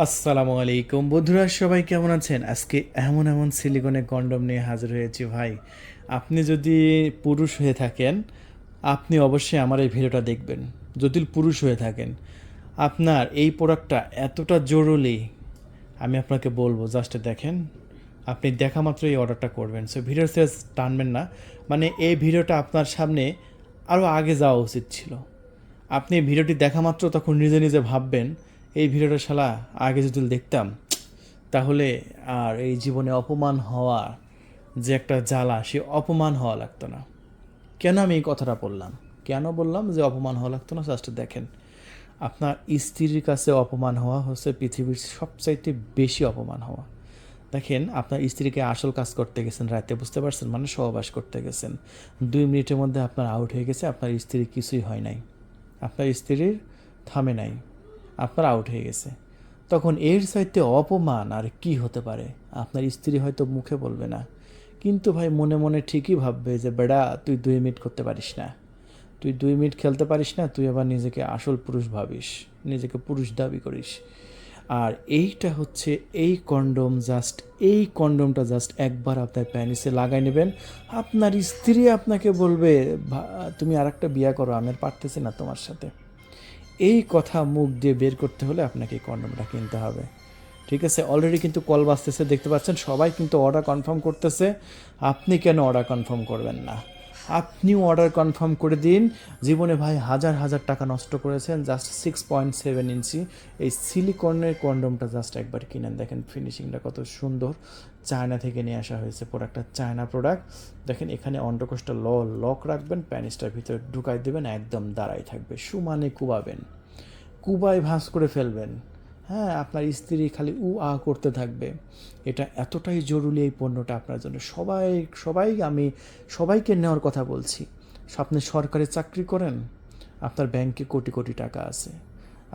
আসসালামু আলাইকুম বন্ধুরা, সবাই কেমন আছেন? আজকে এমন এমন সিলিকনে কন্ডম নিয়ে হাজির হয়েছি ভাই। আপনি যদি পুরুষ হয়ে থাকেন, আপনি অবশ্যই আমার এই ভিডিওটা দেখবেন। যদি পুরুষ হয়ে থাকেন, আপনার এই প্রোডাক্টটা এতটা জরুরি, আমি আপনাকে বলবো জাস্ট দেখেন। আপনি দেখা মাত্র এই অর্ডারটা করবেন। সো ভিডিওর শেষ টানবেন না। মানে এই ভিডিওটা আপনার সামনে আরও আগে যাওয়া উচিত ছিল। আপনি ভিডিওটি দেখা মাত্র তখন নিজে নিজে ভাববেন, এই ভিডিওটা শালা আগে যদি দেখতাম, তাহলে আর এই জীবনে অপমান হওয়া যে একটা জ্বালা, সে অপমান হওয়া লাগতো না। কেন আমি এই কথাটা বললাম? কেন বললাম যে অপমান হওয়া লাগতো না? জাস্ট দেখেন, আপনার স্ত্রীর কাছে অপমান হওয়া হচ্ছে পৃথিবীর সবচাইতে বেশি অপমান হওয়া। দেখেন, আপনার স্ত্রীকে আসল কাজ করতে গেছেন রাতে, বুঝতে পারছেন? মানে সহবাস করতে গেছেন, 2 মিনিটের মধ্যে আপনার আউট হয়ে গেছে, আপনার স্ত্রীর কিছুই হয় নাই, আপনার স্ত্রীর থামে নাই, আপনার আউট হয়ে গেছে। তখন এর চাইতে অপমান আর কি হতে পারে? আপনার স্ত্রী হয়তো মুখে বলবে না, কিন্তু ভাই মনে মনে ঠিকই ভাববে যে বেড়া, তুই 2 মিনিট করতে পারিস না, তুই 2 মিনিট খেলতে পারিস না, তুই আবার নিজেকে আসল পুরুষ ভাবিস, নিজেকে পুরুষ দাবি করিস। আর এইটা হচ্ছে এই কন্ডম, জাস্ট এই কন্ডমটা জাস্ট একবার আপনার প্যানিসে লাগাই নেবেন। আপনার স্ত্রী আপনাকে বলবে, তুমি আর একটা বিয়ে করো, আমি আর পারতেছি না তোমার সাথে। এই কথা মুখ দিয়ে বের করতে হলে আপনাকে এই কন্ডমটা কিনতে হবে। ঠিক আছে? অলরেডি কিন্তু কল বাজতেছে, দেখতে পাচ্ছেন সবাই কিন্তু অর্ডার কনফার্ম করতেছে। আপনি কেন অর্ডার কনফার্ম করবেন না? আপনিও অর্ডার কনফার্ম করে দিন। জীবনে ভাই হাজার হাজার টাকা নষ্ট করেছেন, জাস্ট 6.7 ইঞ্চি এই সিলিকনের কন্ডমটা জাস্ট একবার কিনেন। দেখেন ফিনিশিংটা কত সুন্দর, চায়না থেকে নিয়ে আসা হয়েছে প্রোডাক্টটা, চায়না প্রোডাক্ট। দেখেন এখানে অন্ডকোষটা লক রাখবেন, প্যানিসটার ভিতরে ঢুকাই দেবেন, একদম দাঁড়াই থাকবে, সমানে কুবাবেন, কুবায় ভাঁজ করে ফেলবেন। হ্যাঁ, আপনার স্ত্রী খালি আ করতে থাকবে। এটা এতটাই জরুরি এই পণ্যটা আপনার জন্য। সবাই সবাই আমি সবাইকে নেওয়ার কথা বলছি। আপনি সরকারি চাকরি করেন, আপনার ব্যাংকে কোটি কোটি টাকা আছে,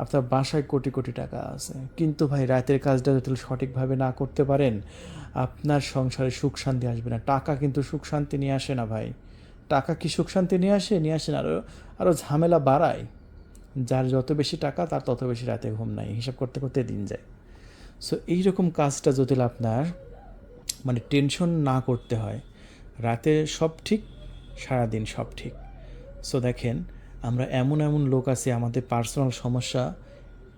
আপনার বাসায় কোটি কোটি টাকা আছে, কিন্তু ভাই রাতের কাজটা যদি সঠিকভাবে না করতে পারেন, আপনার সংসারে সুখ শান্তি আসবে না। টাকা কিন্তু সুখ শান্তি নিয়ে আসে না ভাই। টাকা কি সুখ শান্তি নিয়ে আসে? নিয়ে আসে না, আরও আরও ঝামেলা বাড়ায়। যার যত বেশি টাকা তার তত বেশি রাতে ঘুম নাই, হিসাব করতে করতে দিন যায়। সো এইরকম কাজটা যদি আপনার মানে টেনশন না করতে হয়, রাতে সব ঠিক, সারাদিন সব ঠিক। সো দেখেন, আমরা এমন এমন লোক আছি, আমাদের পার্সোনাল সমস্যা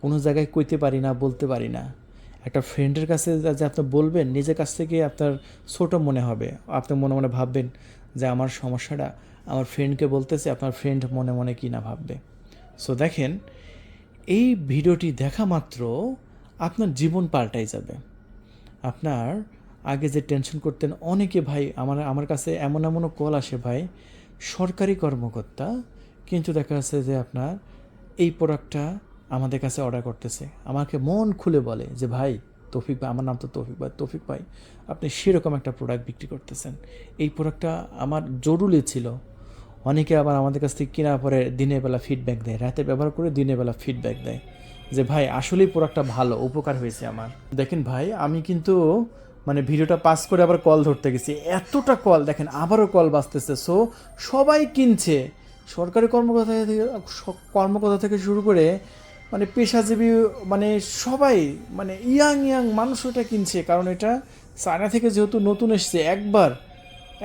কোনো জায়গায় কইতে পারি না, বলতে পারি না। একটা ফ্রেন্ডের কাছে যে আপনি বলবেন, নিজের কাছ থেকে আপনার ছোটো মনে হবে। আপনি মনে মনে ভাববেন যে আমার সমস্যাটা আমার ফ্রেন্ডকে বলতেছে, আপনার ফ্রেন্ড মনে মনে কী না ভাববে। সো দেখেন, এই ভিডিওটি দেখা মাত্র আপনার জীবন পাল্টাই যাবে। আপনার আগে যে টেনশন করতেন, অনেকে ভাই আমার কাছে এমন এমনও কল আসে ভাই, সরকারি কর্মকর্তা, কিন্তু দেখা যাচ্ছে যে আপনার এই প্রোডাক্টটা আমাদের কাছে অর্ডার করতেছে, আমাকে মন খুলে বলে যে ভাই, তৌফিক ভাই, আমার নাম তো তৌফিক ভাই, তৌফিক ভাই আপনি সেরকম একটা প্রোডাক্ট বিক্রি করতেছেন, এই প্রোডাক্টটা আমার জরুরি ছিল। অনেকে আবার আমাদের কাছ থেকে কেনার পরে দিনের বেলা ফিডব্যাক দেয়, রাতে ব্যবহার করে দিনের বেলা ফিডব্যাক দেয় যে ভাই আসলেই প্রোডাক্টটা ভালো, উপকার হয়েছে আমার। দেখেন ভাই, আমি কিন্তু মানে ভিডিওটা পাস করে আবার কল ধরতে গেছি, এতটা কল, দেখেন আবারও কল বাজতেছে। সো সবাই কিনছে, সরকারি কর্মকর্তা থেকে শুরু করে মানে পেশাজীবী, মানে সবাই, মানে ইয়াং ইয়াং মানুষ এটা কিনছে। কারণ এটা চায়না থেকে যেহেতু নতুন এসছে, একবার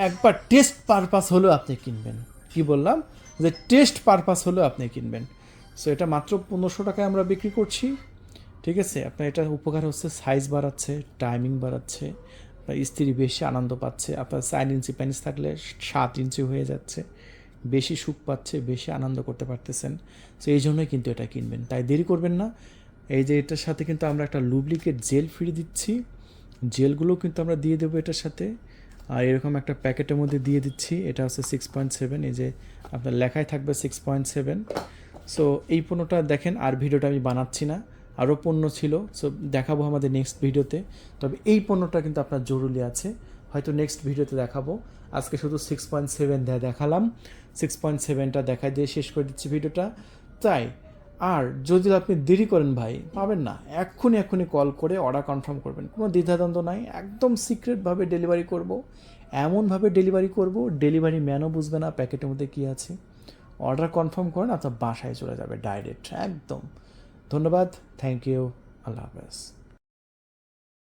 একবার টেস্ট পারপাস হলেও আপনি কিনবেন। কি বললাম? যে টেস্ট পারপাস হলেও আপনি কিনবেন। সো এটা মাত্র 1500 টাকায় আমরা বিক্রি করছি। ঠিক আছে? আপনার এটা উপকার হচ্ছে, সাইজ বাড়াচ্ছে, টাইমিং বাড়াচ্ছে, আপনার স্ত্রী বেশি আনন্দ পাচ্ছে, আপনার 4 ইঞ্চি প্যানিস থাকলে 7 ইঞ্চি হয়ে যাচ্ছে, বেশি সুখ পাচ্ছে, বেশি আনন্দ করতে পারতেছেন। সো এই জন্যই কিন্তু এটা কিনবেন, তাই দেরি করবেন না। এই যে এটার সাথে কিন্তু আমরা একটা লুব্রিকেট জেল ফ্রি দিচ্ছি, জেলগুলো কিন্তু আমরা দিয়ে দেবো এটার সাথে। আর এরকম একটা প্যাকেটের মধ্যে দিয়ে দিচ্ছি, এটা হচ্ছে 6.7, এই যে আপনার লেখায় থাকবে 6.7। সো এই পণ্যটা দেখেন, আর ভিডিওটা আমি বানাচ্ছি না, আরও পণ্য ছিল, সো দেখাবো আমাদের নেক্সট ভিডিওতে। তবে এই পণ্যটা কিন্তু আপনার জরুরি আছে, হয়তো নেক্সট ভিডিওতে দেখাবো। আজকে শুধু 6.7 দেখালাম, 6.7টা দেখা দিয়ে শেষ করে দিচ্ছি ভিডিওটা। তাই আর যদি আপনি দেরি করেন ভাই, পাবেন না। এক্ষুনি কল করে অর্ডার কনফার্ম করবেন, কোনো দ্বিধাদ্বন্দ্ব নাই, একদম সিক্রেটভাবে ডেলিভারি করব, এমনভাবে ডেলিভারি করব ডেলিভারি ম্যানও বুঝবে না প্যাকেটের মধ্যে কী আছে। অর্ডার কনফার্ম করেন, আপনার বাসায় চলে যাবে ডাইরেক্ট একদম। ধন্যবাদ, থ্যাংক ইউ, আল্লাহ হাফেজ।